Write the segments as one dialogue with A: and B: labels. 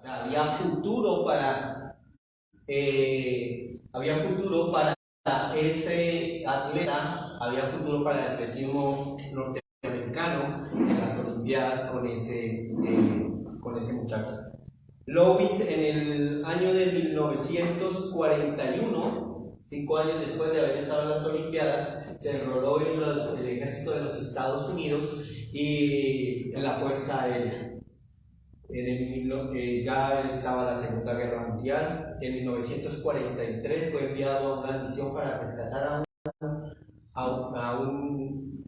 A: había futuro para ese atleta, había futuro para el atletismo norteamericano en las Olimpiadas con ese muchacho. Lovis, en el año de 1941, 5 años después de haber estado en las Olimpiadas, se enroló en el ejército de los Estados Unidos y en la Fuerza Aérea. Ya estaba la Segunda Guerra Mundial. En 1943 fue enviado a una misión para rescatar a un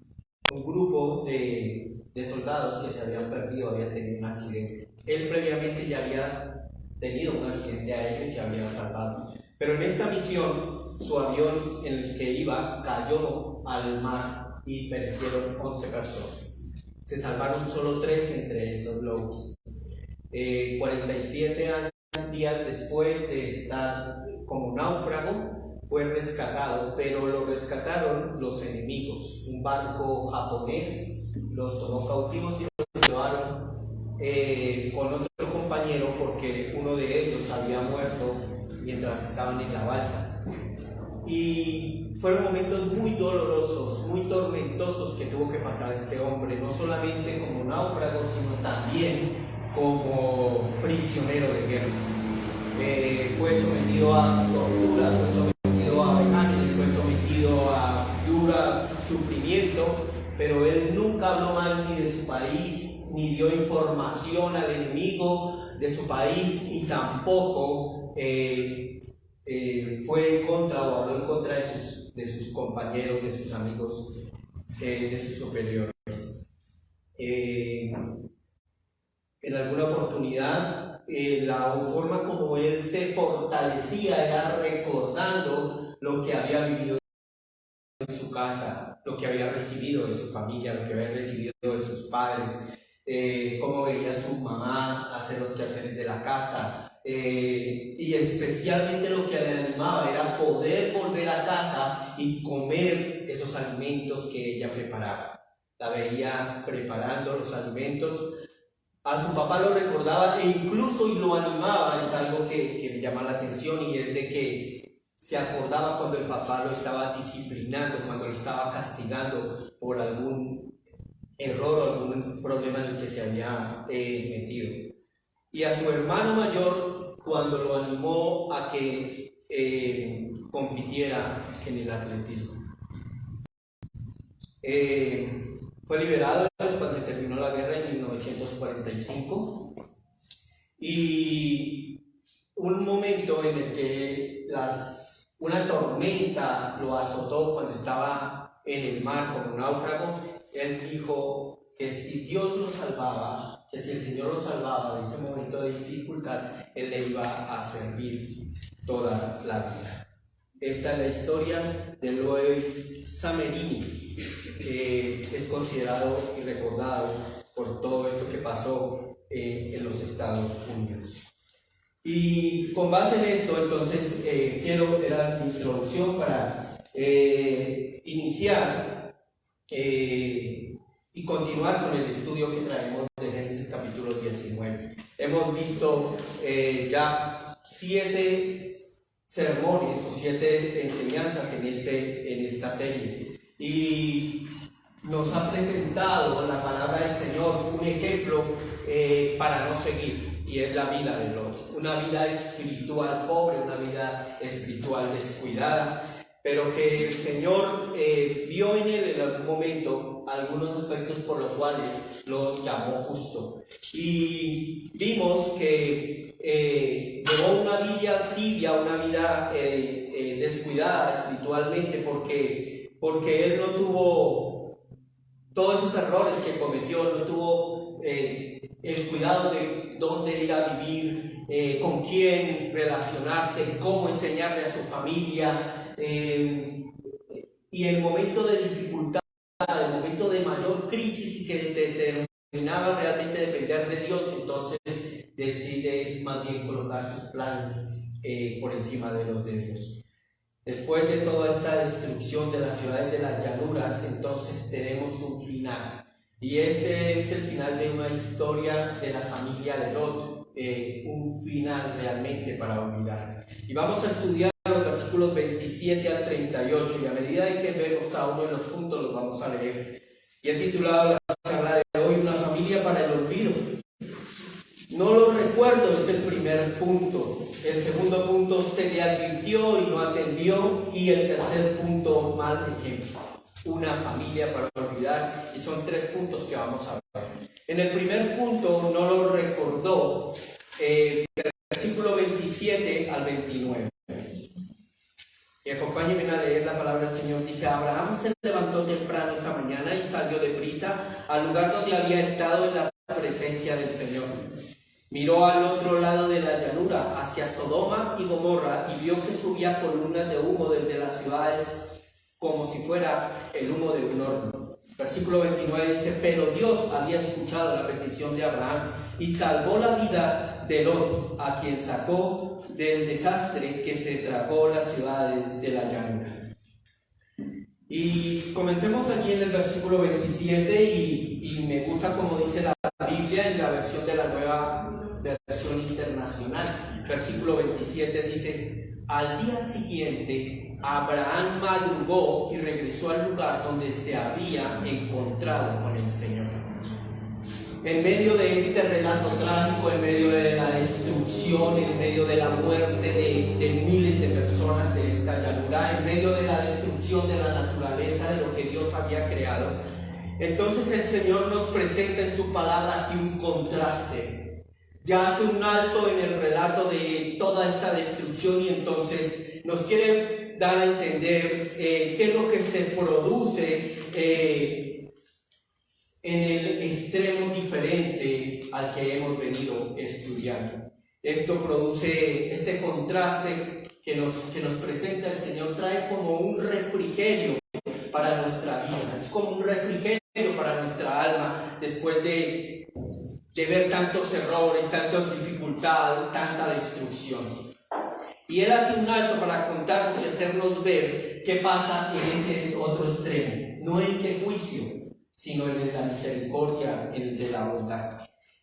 A: grupo de soldados que se habían perdido, habían tenido un accidente. Él previamente ya había tenido un accidente aéreo y se había salvado. Pero en esta misión, su avión en el que iba cayó al mar y perecieron 11 personas. Se salvaron solo 3 entre esos Lovis. 47 días después de estar como náufrago, fue rescatado, pero lo rescataron los enemigos. Un barco japonés los tomó cautivos y los llevaron con otro compañero porque uno de ellos había muerto mientras estaban en la balsa. Y fueron momentos muy dolorosos, muy tormentosos que tuvo que pasar este hombre, no solamente como náufrago, sino también como prisionero de guerra. Fue sometido a tortura, fue sometido a vejámenes, fue sometido a duro sufrimiento, pero él nunca habló mal ni de su país, ni dio información al enemigo de su país, y tampoco fue en contra o habló en contra de sus compañeros, de sus amigos, de sus superiores. En alguna oportunidad, la forma como él se fortalecía era recordando lo que había vivido en su casa, lo que había recibido de su familia, lo que había recibido de sus padres, cómo veía a su mamá hacer los quehaceres de la casa, y especialmente lo que le animaba era poder volver a casa y comer esos alimentos que ella preparaba. La veía preparando los alimentos. A su papá lo recordaba e incluso y lo animaba. Es algo que me llama la atención, y es de que se acordaba cuando el papá lo estaba disciplinando, cuando lo estaba castigando por algún error o algún problema en el que se había metido. Y a su hermano mayor, cuando lo animó a que compitiera en el atletismo. Fue liberado cuando terminó la guerra en 1945, y un momento en el que una tormenta lo azotó cuando estaba en el mar como náufrago. Él dijo que si Dios lo salvaba, que si el Señor lo salvaba de ese momento de dificultad, él le iba a servir toda la vida. Esta es la historia de Lois Zamperini, que es considerado y recordado por todo esto que pasó en los Estados Unidos. Y con base en esto, entonces, era mi introducción para iniciar y continuar con el estudio que traemos de Génesis capítulo 19. Hemos visto ya 7 sermones o 7 enseñanzas en esta serie, y nos ha presentado la palabra del Señor un ejemplo para no seguir, y es la vida de Lot, una vida espiritual pobre, una vida espiritual descuidada, pero que el Señor vio en él en algún momento algunos aspectos por los cuales lo llamó justo. Y vimos que llevó una vida tibia, una vida descuidada espiritualmente, porque él no tuvo todos esos errores que cometió, no tuvo el cuidado de dónde ir a vivir, con quién relacionarse, cómo enseñarle a su familia, y en el momento de dificultad, en el momento de mayor crisis y que determinaba realmente depender de Dios, entonces decide más bien colocar sus planes por encima de los de Dios. Después de toda esta destrucción de las ciudades de las llanuras, entonces tenemos un final. Y este es el final de una historia de la familia de Lot. un final realmente para olvidar. Y vamos a estudiar los versículos 27 al 38, y a medida de que vemos cada uno de los puntos los vamos a leer. Y he titulado la charla de hoy Una familia para el olvido. No lo recuerdo es el primer punto. El segundo punto, se le advirtió y no atendió. Y el tercer punto, mal ejemplo. Una familia para olvidar. Y son 3 puntos que vamos a ver. En el primer punto, no lo recordó. Versículo 27 al 29. Y acompáñenme a leer la palabra del Señor. Dice: Abraham se levantó temprano esa mañana y salió deprisa al lugar donde había estado en la presencia del Señor. Miró al otro lado de la llanura, hacia Sodoma y Gomorra, y vio que subía columnas de humo desde las ciudades, como si fuera el humo de un horno. Versículo 29 dice: Pero Dios había escuchado la petición de Abraham y salvó la vida de Lot, a quien sacó del desastre que se tragó las ciudades de la llanura. Y comencemos allí en el versículo 27 y me gusta como dice la Biblia en la versión de la Nueva Versión Internacional. Versículo 27 dice: Al día siguiente Abraham madrugó y regresó al lugar donde se había encontrado con el Señor. En medio de este relato trágico, en medio de la destrucción, en medio de la muerte de miles de personas de esta llanura, en medio de la destrucción de la naturaleza, de lo que Dios había creado, entonces el Señor nos presenta en su palabra aquí un contraste. Ya hace un alto en el relato de toda esta destrucción y entonces nos quiere dar a entender qué es lo que se produce en el extremo diferente al que hemos venido estudiando. Esto produce este contraste que nos presenta el Señor, trae como un refrigerio para nuestra vida, es como un refrigerio para nuestra alma después de ver tantos errores, tantas dificultades, tanta destrucción. Y Él hace un alto para contarnos y hacernos ver qué pasa en ese otro extremo, no en el juicio, sino en el de la misericordia, en el de la bondad.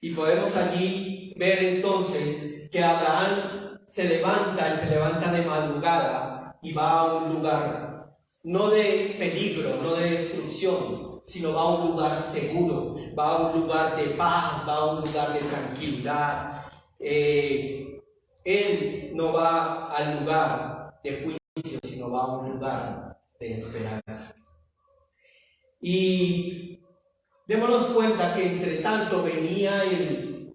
A: Y podemos allí ver entonces que Abraham se levanta de madrugada y va a un lugar no de peligro, no de destrucción, sino va a un lugar seguro, va a un lugar de paz, va a un lugar de tranquilidad. Él no va al lugar de juicio, sino va a un lugar de esperanza. Y démonos cuenta que entre tanto venía el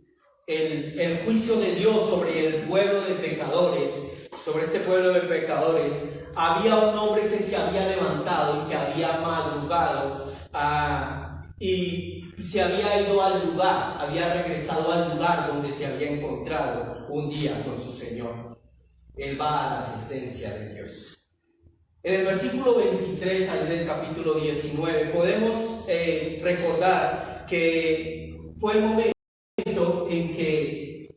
A: juicio de Dios sobre el pueblo de pecadores, sobre este pueblo de pecadores. Había un hombre que se había levantado y que había madrugado y se había ido al lugar, había regresado al lugar donde se había encontrado un día con su Señor. Él va a la presencia de Dios. En el versículo 23 ahí del capítulo 19 podemos recordar que fue el momento en que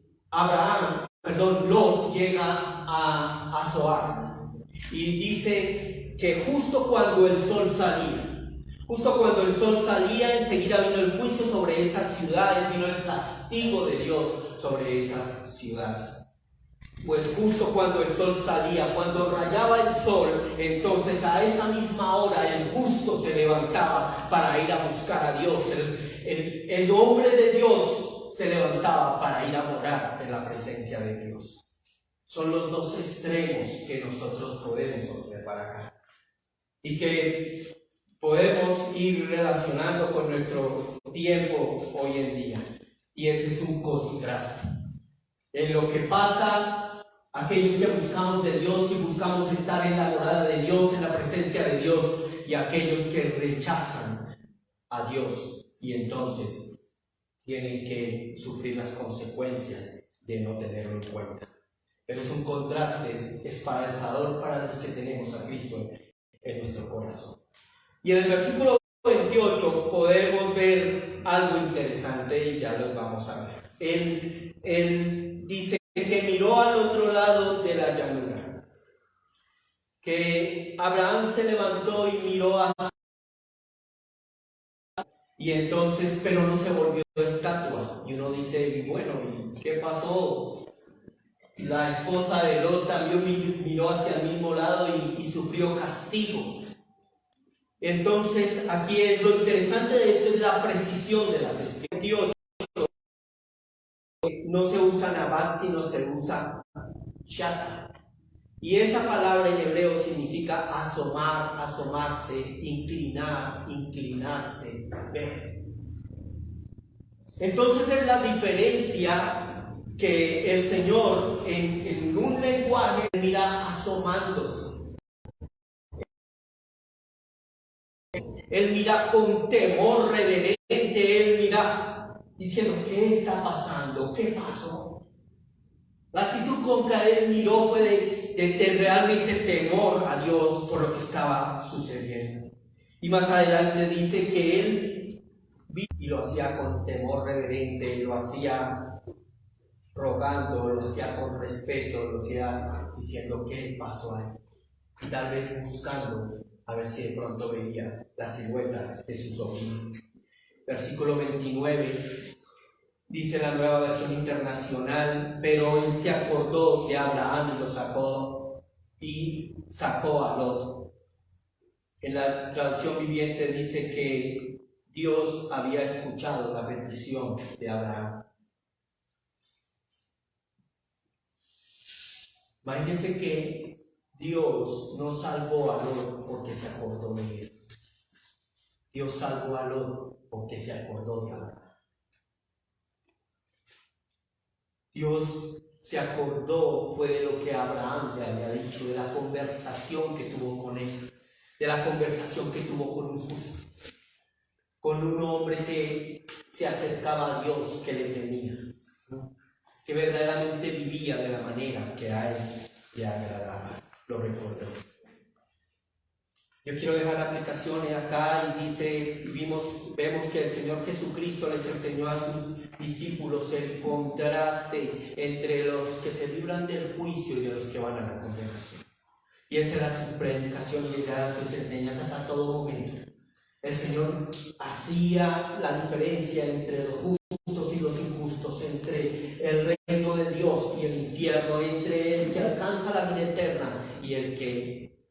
A: Lot llega a Zoar. Y dice que justo cuando el sol salía, enseguida vino el juicio sobre esas ciudades, vino el castigo de Dios sobre esas ciudades. Pues justo cuando el sol salía, cuando rayaba el sol, entonces a esa misma hora el justo se levantaba para ir a buscar a Dios. El hombre de Dios se levantaba para ir a morar en la presencia de Dios. Son los dos extremos que nosotros podemos observar acá y que podemos ir relacionando con nuestro tiempo hoy en día. Y ese es un contraste. En lo que pasa, aquellos que buscamos de Dios y buscamos estar en la morada de Dios, en la presencia de Dios, y aquellos que rechazan a Dios y entonces tienen que sufrir las consecuencias de no tenerlo en cuenta. Pero es un contraste esperanzador para los que tenemos a Cristo en nuestro corazón. Y en el versículo 28 podemos ver algo interesante y ya lo vamos a ver. Él dice que miró al otro lado de la llanura, que Abraham se levantó y miró y entonces, pero no se volvió estatua. Y uno dice, bueno, ¿Qué pasó? La esposa de Lot también miró hacia el mismo lado y sufrió castigo. Entonces, aquí es lo interesante de esto, es la precisión de las escrituras. No se usa nabat, sino se usa shata. Y esa palabra en hebreo significa asomar, asomarse, inclinar, inclinarse, ver. Entonces es la diferencia que el Señor en un lenguaje mira asomándose. Él mira con temor reverente, Él mira diciendo, ¿qué está pasando? ¿Qué pasó? La actitud con que Él miró fue de realmente temor a Dios por lo que estaba sucediendo. Y más adelante dice que Él vino y lo hacía con temor reverente, lo hacía rogando, lo hacía con respeto, lo hacía diciendo, ¿qué pasó ahí? Y tal vez buscando a ver si de pronto veía la silueta de su sobrino. Versículo 29, dice la Nueva Versión Internacional, pero él se acordó de Abraham y sacó a Lot. En la traducción viviente dice que Dios había escuchado la petición de Abraham. Imagínense que Dios no salvó a Lot porque se acordó de él. Dios salvó a Lot porque se acordó de Abraham. Dios se acordó fue de lo que Abraham le había dicho, de la conversación que tuvo con él, de la conversación que tuvo con un justo, con un hombre que se acercaba a Dios, que le temía, ¿no? Que verdaderamente vivía de la manera que a él le agradaba. Lo recordó. Yo quiero dejar aplicaciones acá y dice, vemos que el Señor Jesucristo les enseñó a sus discípulos el contraste entre los que se libran del juicio y de los que van a la condenación. Y esa era su predicación y esas eran sus enseñanzas a todo momento. El Señor hacía la diferencia entre los justos y los injustos, entre el reino de Dios y el infierno, entre el que alcanza la vida eterna y el que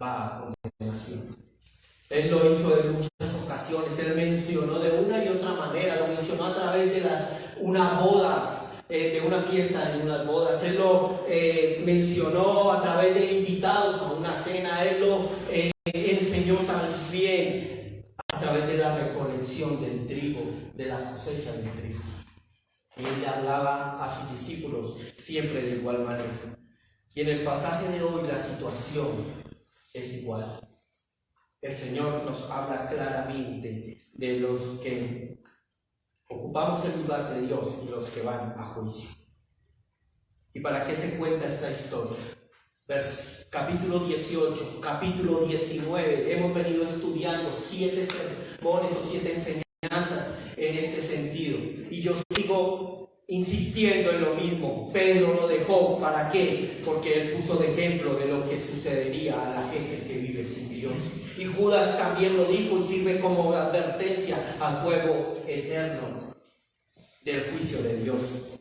A: va a condenación. Él lo hizo en muchas ocasiones, él mencionó de una y otra manera, lo mencionó a través de unas bodas, de una fiesta, de unas bodas, él lo mencionó a través de invitados a una cena, él lo enseñó también a través de la recolección del trigo, de la cosecha del trigo. Y él le hablaba a sus discípulos siempre de igual manera. Y en el pasaje de hoy la situación es igual. El Señor nos habla claramente de los que ocupamos el lugar de Dios y los que van a juicio. ¿Y para qué se cuenta esta historia? Capítulo 18, capítulo 19, hemos venido estudiando 7 sermones o 7 enseñanzas en este sentido. Y yo sigo insistiendo en lo mismo. Pedro lo dejó, ¿para qué? Porque él puso de ejemplo de lo que sucedería a la gente que vive sin Dios. Y Judas también lo dijo y sirve como advertencia al fuego eterno del juicio de Dios.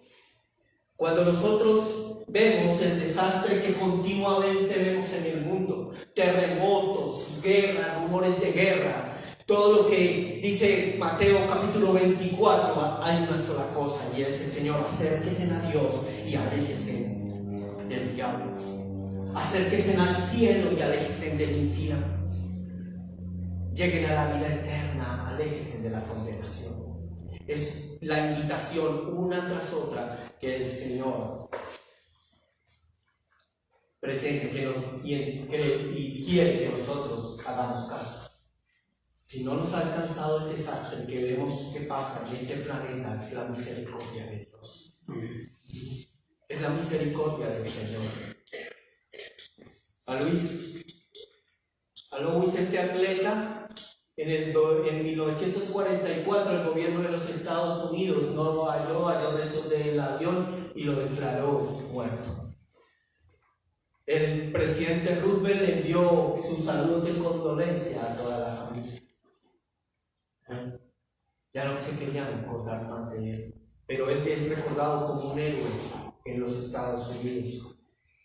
A: Cuando nosotros vemos el desastre que continuamente vemos en el mundo, terremotos, guerra, rumores de guerra, todo lo que dice Mateo capítulo 24, hay una sola cosa y es el Señor, acérquense a Dios y aléjense del diablo, acérquense al cielo y aléjense del infierno, lleguen a la vida eterna, aléjense de la condenación. Es la invitación una tras otra que el Señor pretende y quiere que nosotros hagamos caso. Si no nos ha alcanzado el desastre que vemos que pasa en este planeta, es la misericordia de Dios. Es la misericordia del Señor. A Luis, este atleta, en 1944 el gobierno de los Estados Unidos no lo halló restos del avión y lo declaró muerto. El presidente Roosevelt le envió su saludo de condolencia a toda la familia. Ya no se querían acordar más de él. pero él es recordado como un héroe en los Estados Unidos.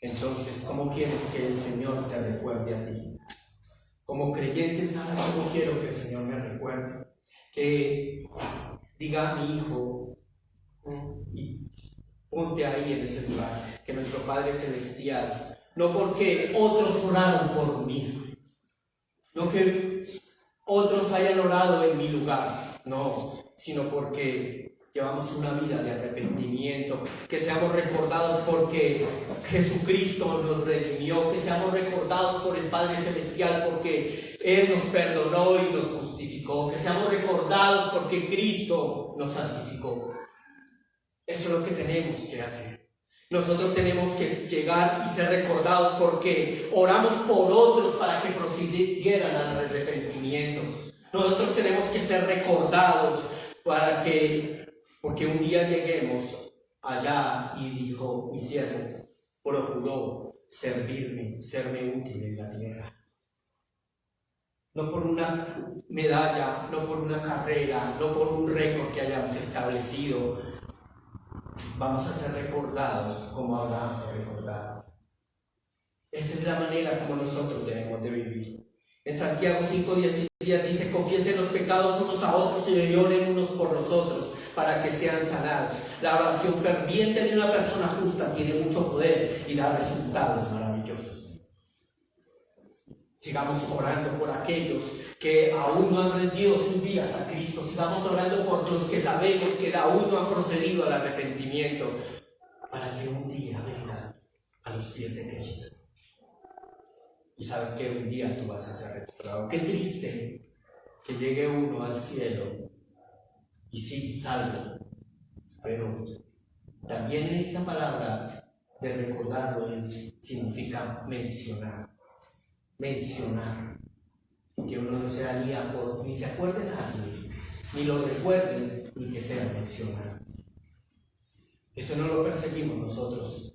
A: Entonces, ¿cómo quieres que el Señor te recuerde a ti? Como creyente, ¿sabes cómo quiero que el Señor me recuerde? Que diga a mi hijo, y ponte ahí en ese lugar, que nuestro Padre Celestial, no porque otros oraron por mí, no que otros hayan orado en mi lugar, no, sino porque llevamos una vida de arrepentimiento, que seamos recordados porque Jesucristo nos redimió, que seamos recordados por el Padre Celestial porque Él nos perdonó y nos justificó, que seamos recordados porque Cristo nos santificó. Eso es lo que tenemos que hacer. Nosotros tenemos que llegar y ser recordados porque oramos por otros para que procedieran al arrepentimiento. Nosotros tenemos que ser recordados porque un día lleguemos allá y dijo, mi siervo procuró servirme, serme útil en la tierra. No por una medalla, no por una carrera, no por un récord que hayamos establecido. Vamos a ser recordados como Abraham fue recordado. Esa es la manera como nosotros debemos de vivir. En Santiago 5:17 dice, confiesen los pecados unos a otros y oren unos por los otros para que sean sanados. La oración ferviente de una persona justa tiene mucho poder y da resultados maravillosos. Sigamos orando por aquellos que aún no han rendido sus vidas a Cristo. Sigamos orando por los que sabemos que aún no han procedido al arrepentimiento, para que un día vengan a los pies de Cristo. Y sabes que un día tú vas a ser recordado. Qué triste que llegue uno al cielo y sí, salvo. Pero también esa palabra de recordarlo significa mencionar. Que uno no se haría por ni se acuerde de nadie, ni lo recuerden, ni que sea mencionado. Eso no lo perseguimos nosotros,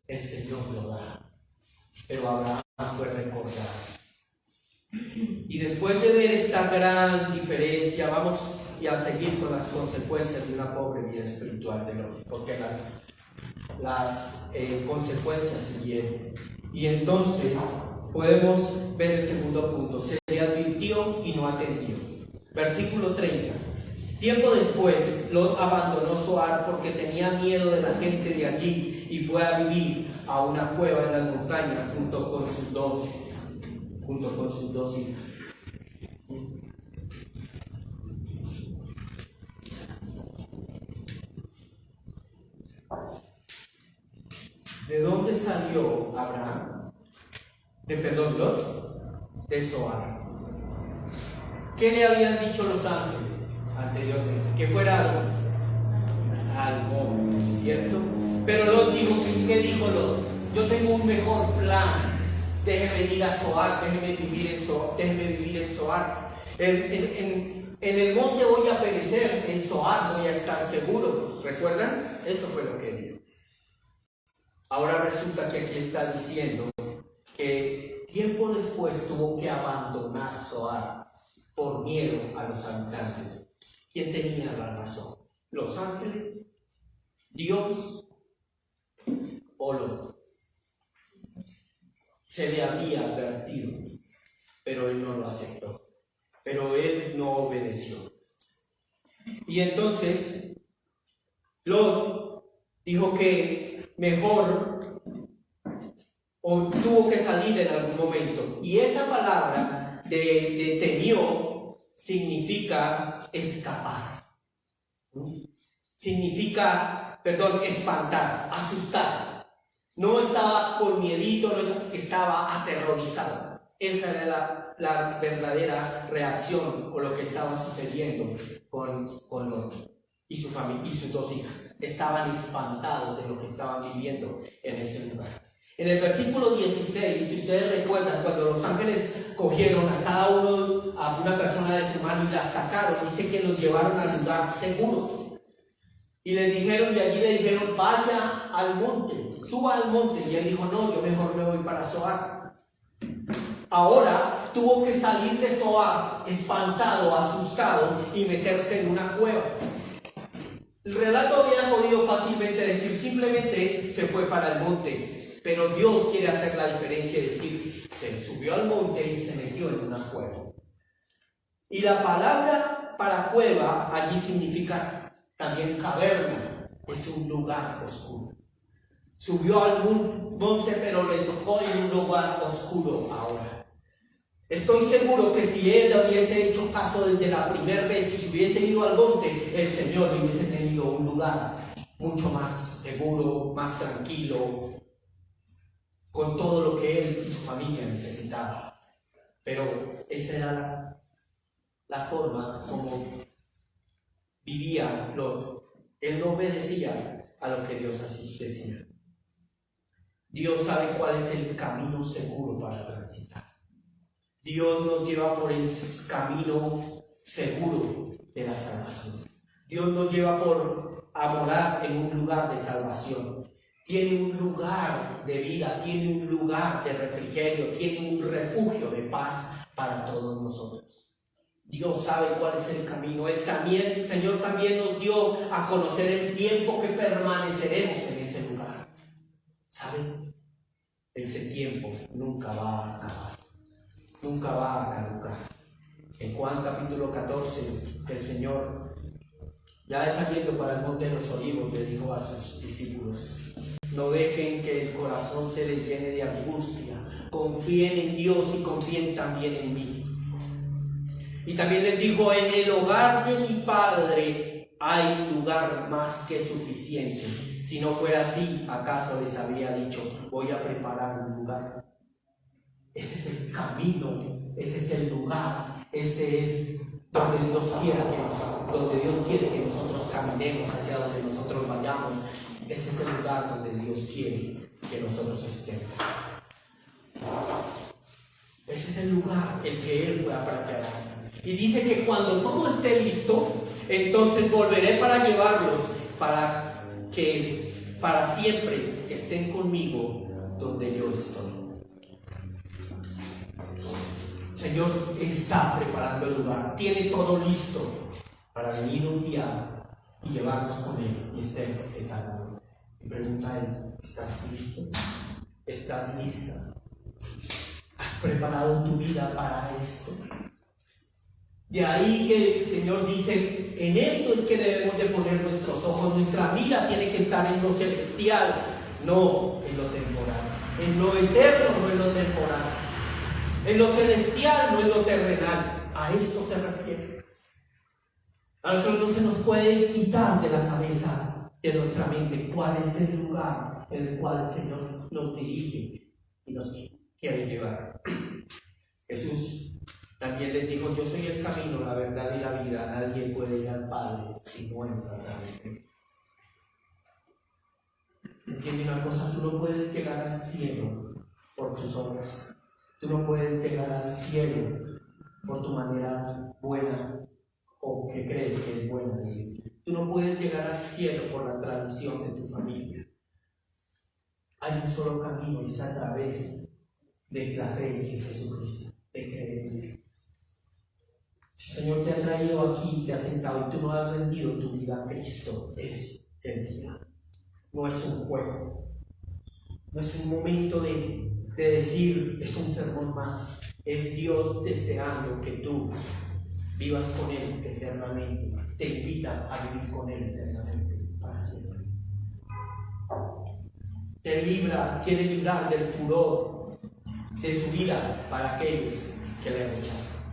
A: el Señor lo da, pero Abraham fue recordado. Y después de ver esta gran diferencia, vamos a seguir con las consecuencias de una pobre vida espiritual de Lot, porque las consecuencias siguieron. Y entonces podemos ver el segundo punto. Se le advirtió y no atendió. Versículo 30. Tiempo después, Lot abandonó Zoar porque tenía miedo de la gente de allí y fue a vivir a una cueva en las montañas junto con sus dos hijas. ¿De dónde salió Abraham? Lot, de Zoar. ¿Qué le habían dicho los ángeles anteriormente? Que fuera al monte, ¿cierto? Pero Lot dijo, ¿qué dijo Lot? Yo tengo un mejor plan. Déjeme venir a Zoar, déjeme vivir en Zoar. En el monte voy a perecer, en Zoar voy a estar seguro. ¿Recuerdan? Eso fue lo que dijo. Ahora resulta que aquí está diciendo que tiempo después tuvo que abandonar Zoar por miedo a los habitantes. ¿Quién tenía la razón? ¿Los ángeles? ¿Dios? ¿O Lot? Se le había advertido, pero él no lo aceptó, pero él no obedeció. Y entonces Lot dijo que mejor o tuvo que salir en algún momento. Y esa palabra de temió significa escapar. Significa, espantar, asustar. No estaba con miedito, no estaba aterrorizado. Esa era la verdadera reacción o lo que estaba sucediendo con Lot y su familia y sus dos hijas. Estaban espantados de lo que estaban viviendo en ese lugar. En el versículo 16, si ustedes recuerdan, cuando los ángeles cogieron a cada uno, a una persona de su mano y la sacaron, dice que los llevaron al lugar seguro. Y les dijeron, y allí le dijeron, vaya al monte, suba al monte. Y él dijo, no, yo mejor me voy para Zoar. Ahora tuvo que salir de Zoar, espantado, asustado, y meterse en una cueva. El relato había podido fácilmente decir, simplemente se fue para el monte, pero Dios quiere hacer la diferencia y decir, se subió al monte y se metió en una cueva. Y la palabra para cueva allí significa también caverna, es un lugar oscuro. Subió al monte, pero le tocó en un lugar oscuro ahora. Estoy seguro que si él hubiese hecho caso desde la primera vez y si hubiese ido al monte, el Señor le hubiese tenido un lugar mucho más seguro, más tranquilo, con todo lo que él y su familia necesitaban. Pero esa era la forma como vivía. Él no obedecía a lo que Dios así decía. Dios sabe cuál es el camino seguro para transitar. Dios nos lleva por el camino seguro de la salvación. Dios nos lleva a morar en un lugar de salvación. Tiene un lugar de vida, tiene un lugar de refrigerio, tiene un refugio de paz para todos nosotros. Dios sabe cuál es el camino. El Señor también nos dio a conocer el tiempo que permaneceremos en ese lugar. ¿Saben? Ese tiempo nunca va a acabar. Nunca va a caducar. En Juan capítulo 14, el Señor, ya saliendo para el monte de los olivos, le dijo a sus discípulos: no dejen que el corazón se les llene de angustia, confíen en Dios y confíen también en mí. Y también les dijo: en el hogar de mi Padre hay lugar más que suficiente. Si no fuera así, ¿acaso les habría dicho: voy a preparar un lugar? Ese es el camino, ese es el lugar, ese es donde Dios quiere que nosotros caminemos, hacia donde nosotros vayamos. Ese es el lugar donde Dios quiere que nosotros estemos. Ese es el lugar el que Él fue a preparar. Y dice que cuando todo esté listo, entonces volveré para llevarlos, para que para siempre estén conmigo donde yo estoy. El Señor está preparando el lugar, tiene todo listo para venir un día y llevarnos con Él y estar eternamente. Mi pregunta es: ¿estás listo? ¿Estás lista? ¿Has preparado tu vida para esto? De ahí que el Señor dice: en esto es que debemos de poner nuestros ojos. Nuestra mira tiene que estar en lo celestial, no en lo temporal. En lo eterno, no en lo temporal. En lo celestial, no en lo terrenal. A esto se refiere. A nosotros no se nos puede quitar de la cabeza, de nuestra mente, cuál es el lugar en el cual el Señor nos dirige y nos quiere llevar. Jesús también les dijo: yo soy el camino, la verdad y la vida. Nadie puede ir al Padre si no es a través de mí. ¿Entiende una cosa? Tú no puedes llegar al cielo por tus obras. Tú no puedes llegar al cielo por tu manera buena o que crees que es buena de vivir. Tú no puedes llegar al cielo por la tradición de tu familia. Hay un solo camino y es a través de la fe en Jesucristo, de creer en Él. Si el Señor te ha traído aquí, te ha sentado y tú no has rendido tu vida a Cristo, es el día. No es un juego. No es un momento de decir, es un sermón más. Es Dios deseando que tú vivas con Él eternamente. Te invita a vivir con Él eternamente, para siempre. Quiere librar del furor de su vida para aquellos que le rechazan.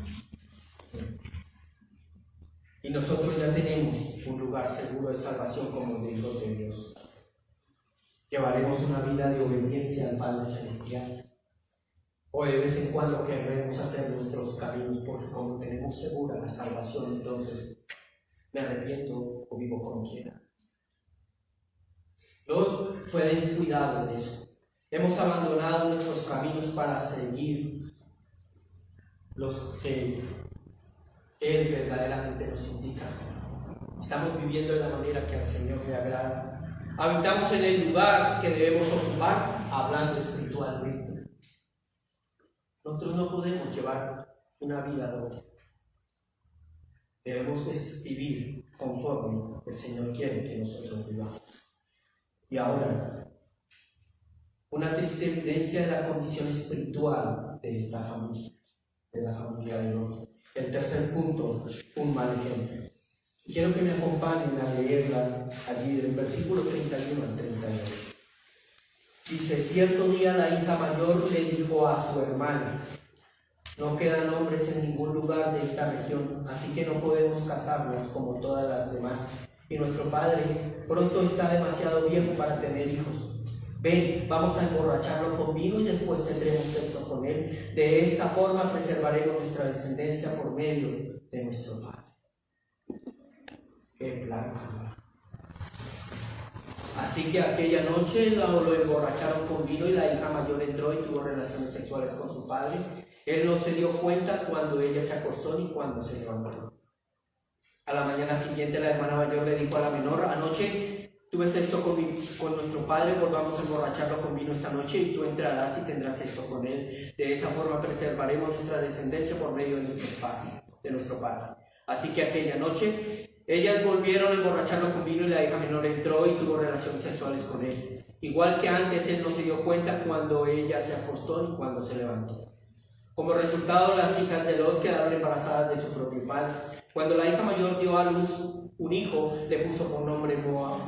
A: Y nosotros ya tenemos un lugar seguro de salvación como hijos de Dios. Llevaremos una vida de obediencia al Padre Celestial. O de vez en cuando queremos hacer nuestros caminos, porque como tenemos segura la salvación, entonces me arrepiento o vivo como quiera. Lot fue descuidado en eso. Hemos abandonado nuestros caminos para seguir los que Él verdaderamente nos indica. Estamos viviendo de la manera que al Señor le agrada. Habitamos en el lugar que debemos ocupar, hablando espiritualmente. Nosotros no podemos llevar una vida doble. Debemos vivir conforme el Señor quiere que nosotros vivamos. Y ahora, una triste evidencia de la condición espiritual de esta familia, de la familia de Lot. El tercer punto, un mal ejemplo. Quiero que me acompañen a leerla allí del versículo 31 al 38. Dice: cierto día la hija mayor le dijo a su hermana: no quedan hombres en ningún lugar de esta región, así que no podemos casarnos como todas las demás. Y nuestro padre pronto está demasiado viejo para tener hijos. Ven, vamos a emborracharlo con vino y después tendremos sexo con él. De esta forma preservaremos nuestra descendencia por medio de nuestro padre. ¡Qué plan! Así que aquella noche lo emborracharon con vino y la hija mayor entró y tuvo relaciones sexuales con su padre. Él no se dio cuenta cuando ella se acostó ni cuando se levantó. A la mañana siguiente la hermana mayor le dijo a la menor: anoche tuve sexo con nuestro padre, volvamos a emborracharlo con vino esta noche y tú entrarás y tendrás sexo con él. De esa forma preservaremos nuestra descendencia por medio de nuestro padre. Así que aquella noche ellas volvieron a emborracharlo con vino y la hija menor entró y tuvo relaciones sexuales con él. Igual que antes, él no se dio cuenta cuando ella se acostó ni cuando se levantó. Como resultado, las hijas de Lot quedaron embarazadas de su propio padre. Cuando la hija mayor dio a luz un hijo, le puso por nombre Moab.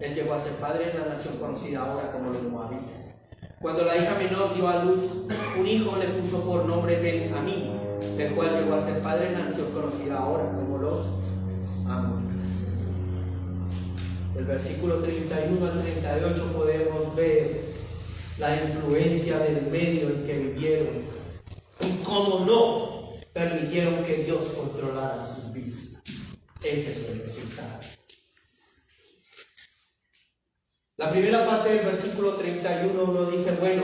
A: Él llegó a ser padre en la nación conocida ahora como los moabitas. Cuando la hija menor dio a luz un hijo, le puso por nombre Ben-Amí, el cual llegó a ser padre en la nación conocida ahora como los amonitas. Del versículo 31 al 38 podemos ver la influencia del medio en que vivieron y cómo no permitieron que Dios controlara sus vidas. Ese es el resultado. La primera parte del versículo 31 nos dice, bueno,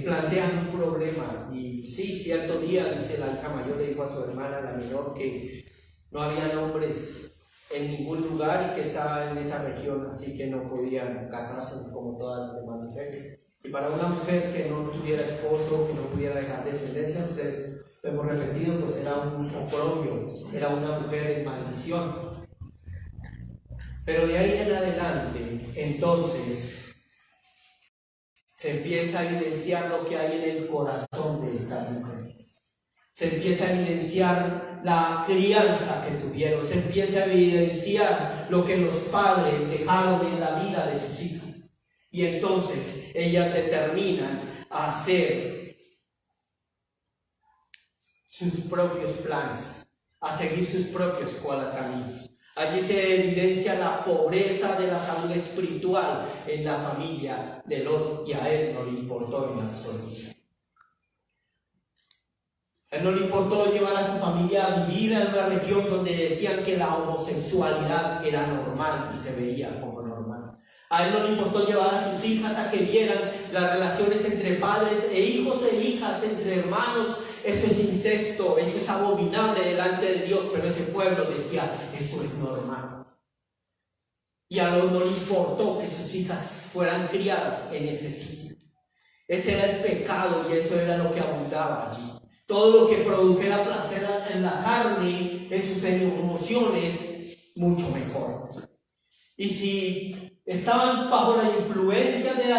A: plantean un problema. Y sí, cierto día, dice la hija mayor, le dijo a su hermana, la menor, que no había hombres en ningún lugar y que estaba en esa región, así que no podían casarse como todas las demás mujeres. Y para una mujer que no tuviera esposo, que no pudiera dejar descendencia, ustedes lo hemos repetido, pues era un oprobio, era una mujer en maldición. Pero de ahí en adelante, entonces, se empieza a evidenciar lo que hay en el corazón de estas mujeres. Se empieza a evidenciar la crianza que tuvieron, se empieza a evidenciar lo que los padres dejaron en la vida de sus hijas. Y entonces ellas determinan hacer sus propios planes, a seguir sus propios caminos. Allí se evidencia la pobreza de la salud espiritual en la familia de Lot, y a él no le importó en absoluto. A él no le importó llevar a su familia a vivir en una región donde decían que la homosexualidad era normal y se veía como normal. A él no le importó llevar a sus hijas a que vieran las relaciones entre padres e hijos e hijas, entre hermanos. Eso es incesto, eso es abominable delante de Dios, pero ese pueblo decía, eso es normal. Y a Lot no le importó que sus hijas fueran criadas en ese sitio. Ese era el pecado y eso era lo que abundaba allí. Todo lo que produjera placer en la carne, en sus emociones, mucho mejor. Y si estaban bajo la influencia de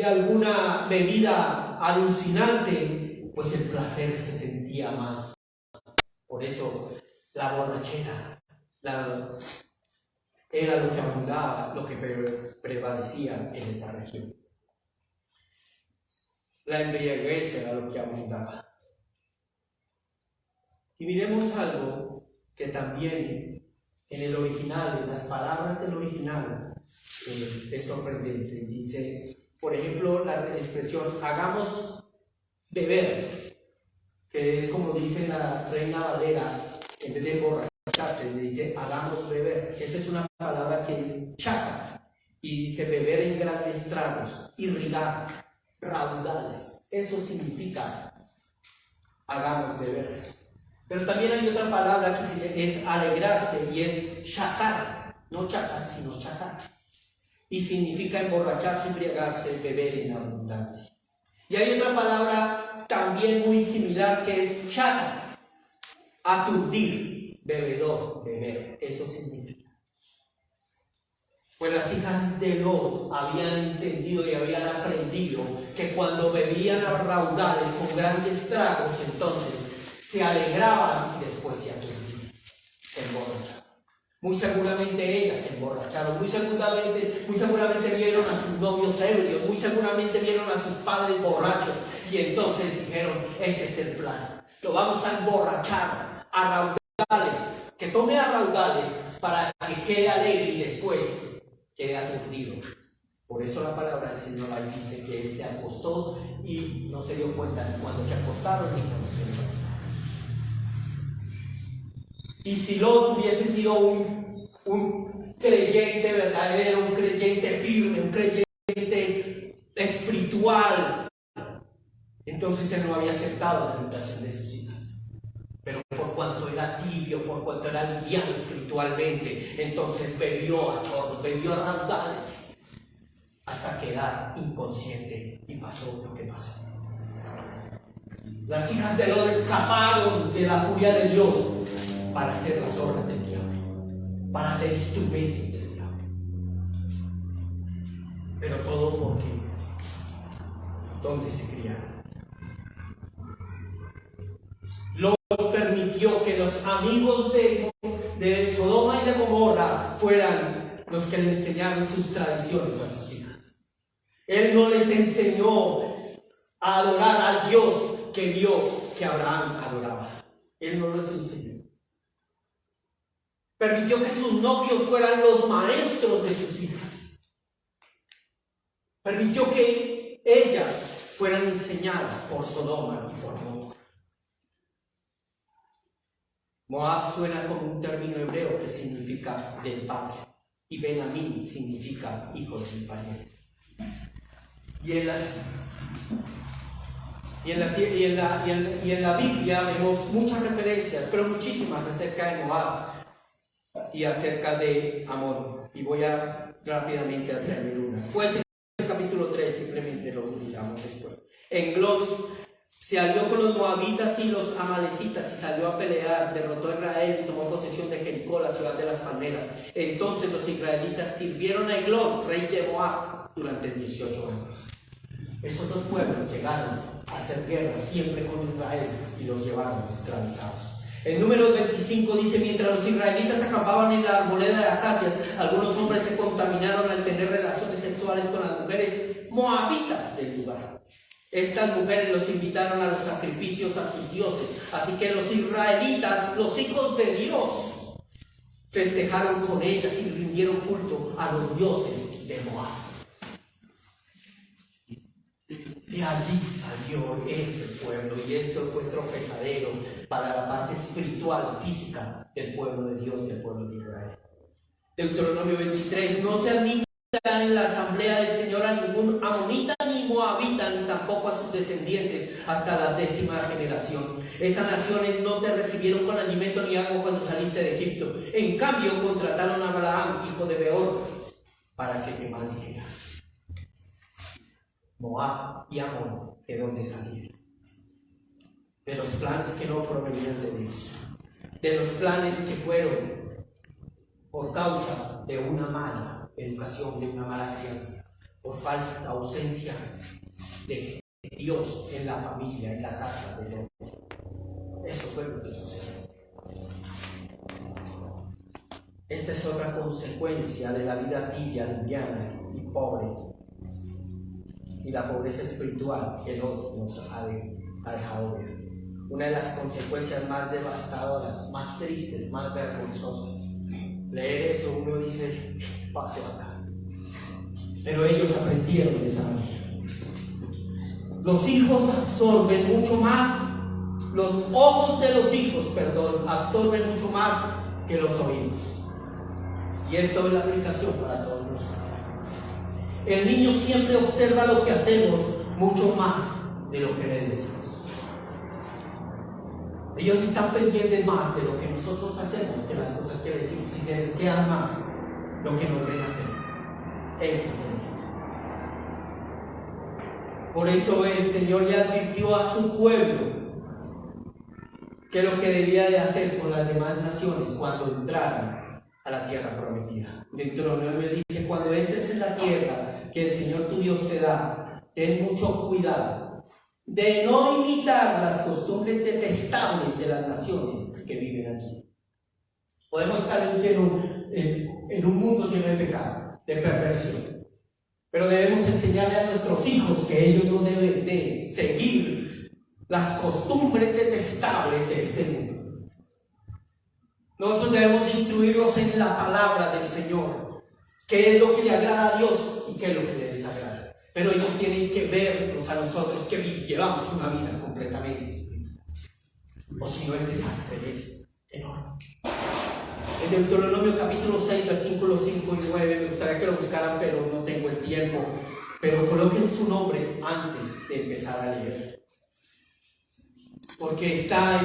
A: alguna bebida alucinante, pues el placer se sentía más. Por eso la borrachera era lo que abundaba, lo que prevalecía en esa región. La embriaguez era lo que abundaba. Y miremos algo que también en el original, en las palabras del original, es sorprendente. Dice, por ejemplo, la expresión hagamos beber, que es como dice la Reina Valera, en vez de emborracharse, le dice hagamos beber. Esa es una palabra que es chata, y dice beber en grandes tragos, irrigar, raudales. Eso significa hagamos beber. Pero también hay otra palabra que es alegrarse, y es chacar, no chacar, sino chacar. Y significa emborracharse, embriagarse, beber en abundancia. Y hay otra palabra también muy similar que es chata. aturdir, bebedor, beber. Eso significa. Pues las hijas de Lot habían entendido y habían aprendido que cuando bebían a raudales con grandes tragos, entonces se alegraban y después se aturdían, se emborracharon. Muy seguramente ellas se emborracharon, muy seguramente vieron a sus novios ebrios, muy seguramente vieron a sus padres borrachos y entonces dijeron, ese es el plan, lo vamos a emborrachar a raudales, que tome a raudales para que quede alegre y después quede aturdido. Por eso la palabra del Señor ahí dice que él se acostó y no se dio cuenta ni cuando se acostaron ni cuando se levantaron. Y si Lot hubiese sido un creyente verdadero, un creyente firme, un creyente espiritual, entonces él no había aceptado la invitación de sus hijas. Pero por cuanto era tibio, por cuanto era liviano espiritualmente, entonces bebió a chorros, bebió a raudales, hasta quedar inconsciente, y pasó lo que pasó. Las hijas de Lot escaparon de la furia de Dios para ser las obras del diablo, para ser instrumentos del diablo. Pero todo porque ¿dónde se criaron? Lot permitió que los amigos de Sodoma y de Gomorra fueran los que le enseñaron sus tradiciones a sus hijas. Él no les enseñó a adorar al Dios que vio que Abraham adoraba. Él no les enseñó. Permitió que sus novios fueran los maestros de sus hijas. Permitió que ellas fueran enseñadas por Sodoma y por Gomorra. Moab suena como un término hebreo que significa del padre, y Benjamín significa hijo del pariente. Y en la Biblia vemos muchas referencias, pero muchísimas, acerca de Moab y acerca de Amón. Y voy a rápidamente a traer unas. Pues el capítulo 3 simplemente lo miramos después. Englós se alió con los moabitas y los amalecitas y salió a pelear, derrotó a Israel y tomó posesión de Jericó, la ciudad de las palmeras. Entonces los israelitas sirvieron a Eglón, rey de Moab, durante 18 años. Esos dos pueblos llegaron a hacer guerra siempre con Israel y los llevaron esclavizados. En Números 25 dice: mientras los israelitas acampaban en la arboleda de acacias, algunos hombres se contaminaron al tener relaciones sexuales con las mujeres moabitas del lugar. Estas mujeres los invitaron a los sacrificios a sus dioses, así que los israelitas, los hijos de Dios, festejaron con ellas y rindieron culto a los dioses de Moab. De allí salió ese pueblo, y eso fue tropezadero para la parte espiritual y física del pueblo de Dios, del pueblo de Israel. Deuteronomio 23: no se admita en la asamblea del Señor a ningún amonita ni moabita, ni tampoco a sus descendientes hasta la 10ª generación. Esas naciones no te recibieron con alimento ni agua cuando saliste de Egipto. En cambio contrataron a Balaam, hijo de Beor, para que te maldijera. Moab y Amón, ¿de dónde salieron? De los planes que no provenían de Dios, de los planes que fueron por causa de una mala educación, de una mala crianza, por falta, ausencia de Dios en la familia, en la casa del hombre. Eso fue lo que sucedió. Esta es otra consecuencia de la vida tibia, liviana y pobre, y la pobreza espiritual que Lot nos ha dejado ver. Una de las consecuencias más devastadoras, más tristes, más vergonzosas. Leer eso, uno dice: ¿qué pasó acá? Pero ellos aprendieron de esa manera. Los hijos absorben mucho más, los ojos de los hijos, absorben mucho más que los oídos. Y esto es la aplicación para todos nosotros. El niño siempre observa lo que hacemos mucho más de lo que le decimos. Ellos están pendientes más de lo que nosotros hacemos que las cosas que decimos, y se les queda más lo que nos ven hacer. Ese es el niño. Por eso el Señor le advirtió a su pueblo ¿Qué es lo que debía de hacer con las demás naciones cuando entraran a la tierra prometida? Deuteronomio dice: cuando entres en la tierra que el Señor tu Dios te da, ten mucho cuidado de no imitar las costumbres detestables de las naciones que viven allí. Podemos estar en un mundo lleno de pecado, de perversión, pero debemos enseñarle a nuestros hijos que ellos no deben de seguir las costumbres detestables de este mundo. Nosotros debemos instruirlos en la palabra del Señor, qué es lo que le agrada a Dios y qué es lo que le desagrada. Pero ellos tienen que vernos a nosotros que llevamos una vida completamente espiritual, o si no el desastre es enorme. En Deuteronomio capítulo 6, versículos 5 y 9, me gustaría que lo buscaran, pero no tengo el tiempo. Pero coloquen su nombre antes de empezar a leer, porque está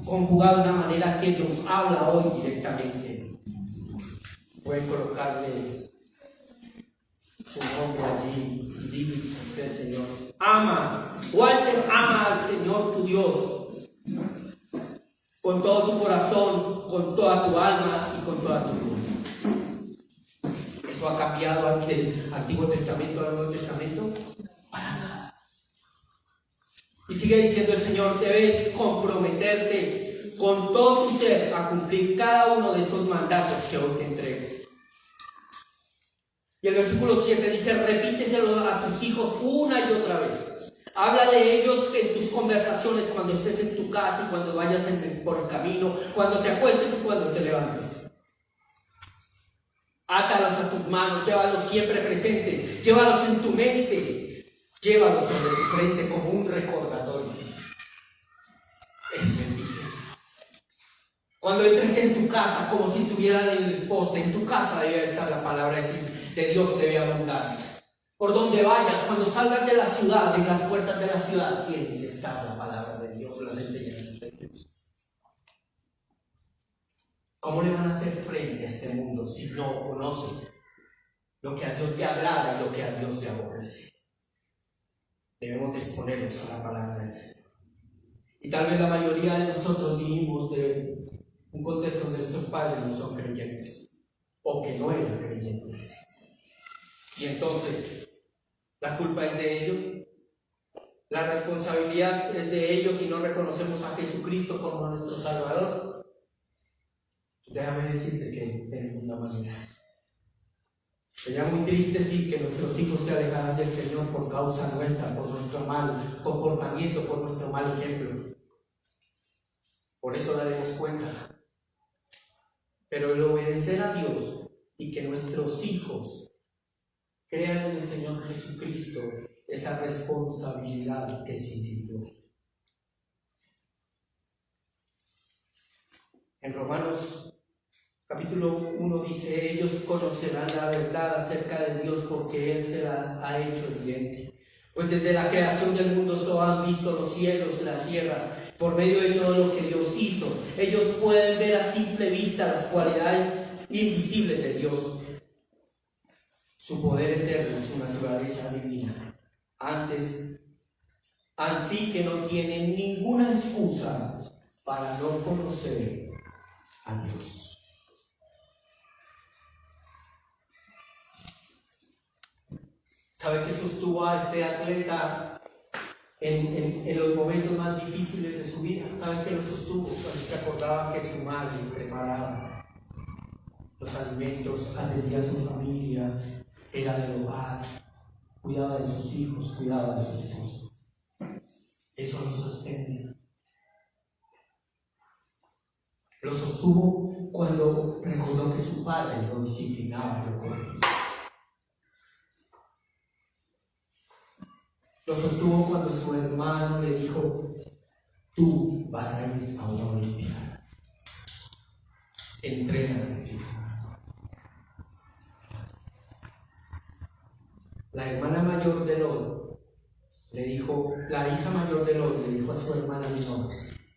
A: conjugado de una manera que nos habla hoy directamente. Pueden colocarle su nombre allí y dice el Señor: ama, Walter, ama al Señor tu Dios con todo tu corazón, con toda tu alma y con toda tu fuerza. ¿Eso ha cambiado del Antiguo Testamento al Nuevo Testamento? Para nada. Y sigue diciendo el Señor: debes comprometerte con todo tu ser a cumplir cada uno de estos mandatos que hoy te entrego. Y el versículo 7 dice: repíteselo a tus hijos una y otra vez. Habla de ellos en tus conversaciones, cuando estés en tu casa y cuando vayas por el camino, cuando te acuestes y cuando te levantes. Átalos a tus manos, llévalos siempre presente, llévalos en tu mente, llévalos sobre tu frente como un recordatorio. Eso es vigente. Cuando entres en tu casa, como si estuvieran en el poste, en tu casa debe estar la palabra de Dios, debe abundar. Por donde vayas, cuando salgas de la ciudad, en las puertas de la ciudad, tiene que estar la palabra de Dios, las enseñanzas de Dios. ¿Cómo le van a hacer frente a este mundo si no conocen lo que a Dios te agrada y lo que a Dios te aborrece? Debemos disponernos a la palabra del Señor. Y tal vez la mayoría de nosotros vivimos de un contexto donde nuestros padres no son creyentes o que no eran creyentes. Y entonces, la culpa es de ellos, la responsabilidad es de ellos si no reconocemos a Jesucristo como nuestro Salvador. Déjame decirte que de ninguna manera. Sería muy triste sí que nuestros hijos se alejaran del Señor por causa nuestra, por nuestro mal comportamiento, por nuestro mal ejemplo. Por eso daremos cuenta. Pero el obedecer a Dios y que nuestros hijos crean en el Señor Jesucristo, esa responsabilidad es individual. En Romanos capítulo 1 dice: ellos conocerán la verdad acerca de Dios porque Él se las ha hecho evidente. Pues desde la creación del mundo todos han visto los cielos, la tierra, por medio de todo lo que Dios hizo. Ellos pueden ver a simple vista las cualidades invisibles de Dios, su poder eterno, su naturaleza divina. Así que no tienen ninguna excusa para no conocer a Dios. ¿Sabe qué sostuvo a este atleta en los momentos más difíciles de su vida? ¿Sabe qué lo sostuvo? Cuando se acordaba que su madre preparaba los alimentos, atendía a su familia, era del hogar, cuidaba de sus hijos, cuidaba de su esposo. Eso lo sostenía. Lo sostuvo cuando recordó que su padre lo disciplinaba y lo corregía. Lo sostuvo cuando su hermano le dijo: tú vas a ir a una olimpiada, entrénate. La hermana mayor de Lot le dijo, la hija mayor de Lot le dijo a su hermana menor: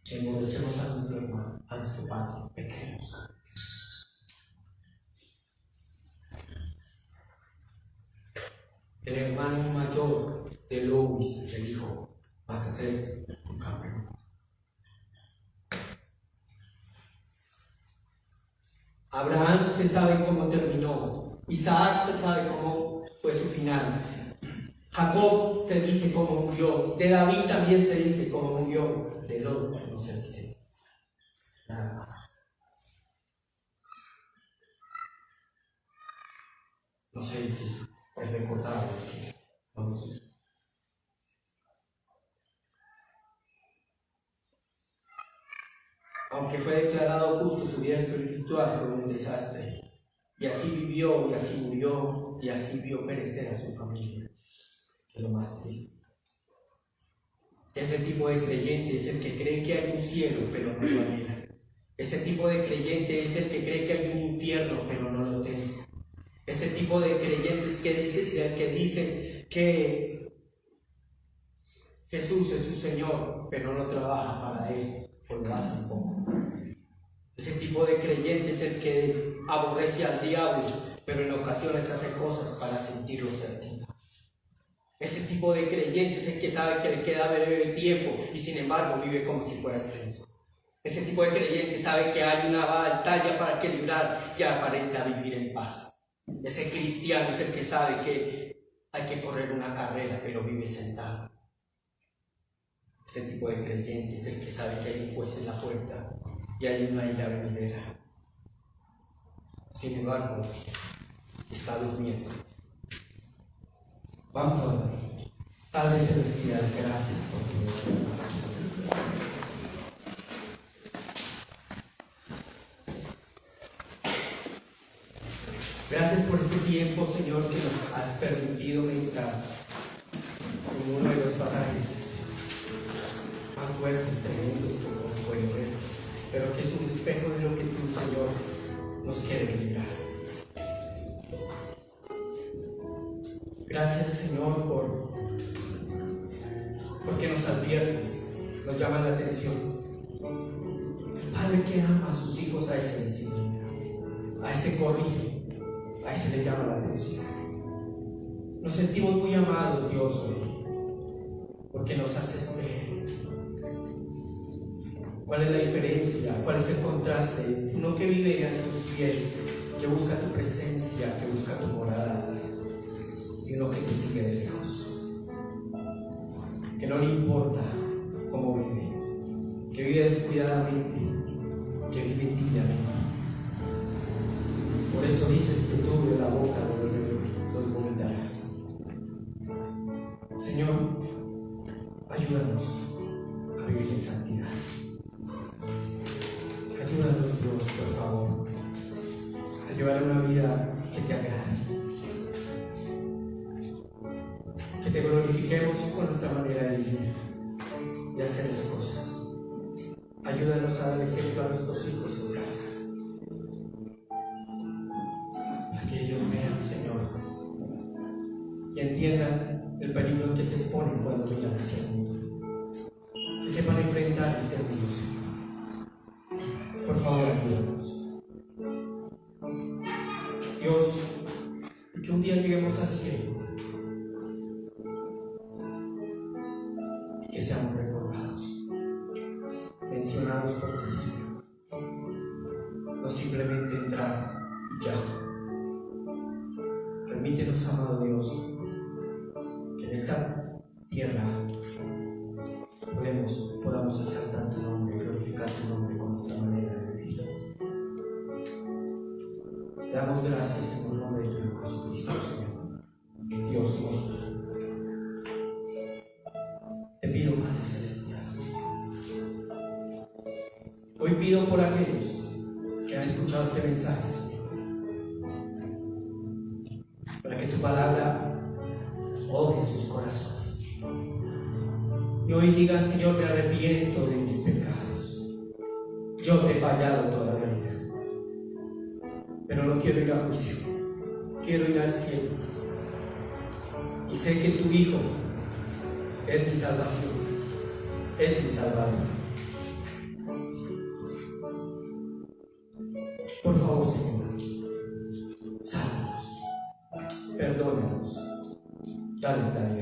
A: emborrachemos a nuestro hermano, a nuestro padre, pequeños. El hermano mayor de Lois le dijo: vas a ser un campeón. Abraham se sabe cómo terminó. Isaac se sabe cómo fue su final. Jacob se dice cómo murió. De David también se dice cómo murió. De Lot no se dice nada más. No sé si es recordado. No sé. Aunque fue declarado justo, su vida espiritual fue un desastre. Y así vivió, y así murió, y así vio perecer a su familia. Es lo más triste. Ese tipo de creyente es el que cree que hay un cielo, pero no lo anhela. Ese tipo de creyente es el que cree que hay un infierno, pero no lo tiene. Ese tipo de creyentes que dicen que Jesús es su Señor, pero no trabaja para Él, o lo hace un poco. Ese tipo de creyente es el que aborrece al diablo, pero en ocasiones hace cosas para sentirlo cerquita. Ese tipo de creyente es el que sabe que le queda breve tiempo y sin embargo vive como si fuera extenso. Ese tipo de creyente sabe que hay una batalla para que librar y aparenta vivir en paz. Ese cristiano es el que sabe que hay que correr una carrera, pero vive sentado. Ese tipo de creyente es el que sabe que hay un juez en la puerta y hay una ira venidera. Sin embargo, está durmiendo. Vamos a orar. Padre Celestial, gracias por tu vida. Gracias por este tiempo, Señor, que nos has permitido meditar en uno de los pasajes más fuertes, tremendos, como pueden ver, pero que es un espejo de lo que tú, Señor, nos quieres librar. Gracias, Señor, porque nos adviertes, nos llaman la atención. Padre que ama a sus hijos, a ese disciplina, a ese corrige, a ese le llama la atención. Nos sentimos muy amados, Dios, hoy, porque nos haces ver cuál es la diferencia, cuál es el contraste. Uno que vive a tus pies, que busca tu presencia, que busca tu morada, y uno que te sigue de lejos, que no le importa cómo vive, que vive descuidadamente, que vive tibiamente. Por eso dices que tú de la boca los vomitarás. Señor, ayúdanos a vivir en santidad. Ayúdanos, Dios, por favor, a llevar una vida que te agrade, que te glorifiquemos con nuestra manera de vivir y hacer las cosas. Ayúdanos a dar ejemplo a nuestros hijos en casa, para que ellos vean, Señor, y entiendan el peligro en que se exponen cuando miran hacia el mundo, que sepan enfrentar este mundo, Señor. Por favor, ayúdanos. Dios, y que un día lleguemos al cielo y que seamos recordados, mencionados por ti, Señor. No simplemente entrar y ya. Permítenos, amado Dios, que en esta tierra podamos exaltar tu nombre, glorificar tu nombre con nuestra manera de vivir. Te damos gracias en el nombre de tu Hijo Jesucristo, Señor, Dios nuestro. Te pido, Padre Celestial, hoy pido por aquellos que han escuchado este mensaje, Señor, para que tu palabra obre sus corazones. Y hoy digan, Señor, me arrepiento de mis pecados. Yo te he fallado toda la vida, pero no quiero ir a juicio, quiero ir al cielo. Y sé que tu Hijo es mi salvación, es mi Salvador. Por favor, Señor, sálvanos, perdónanos, dale la vida.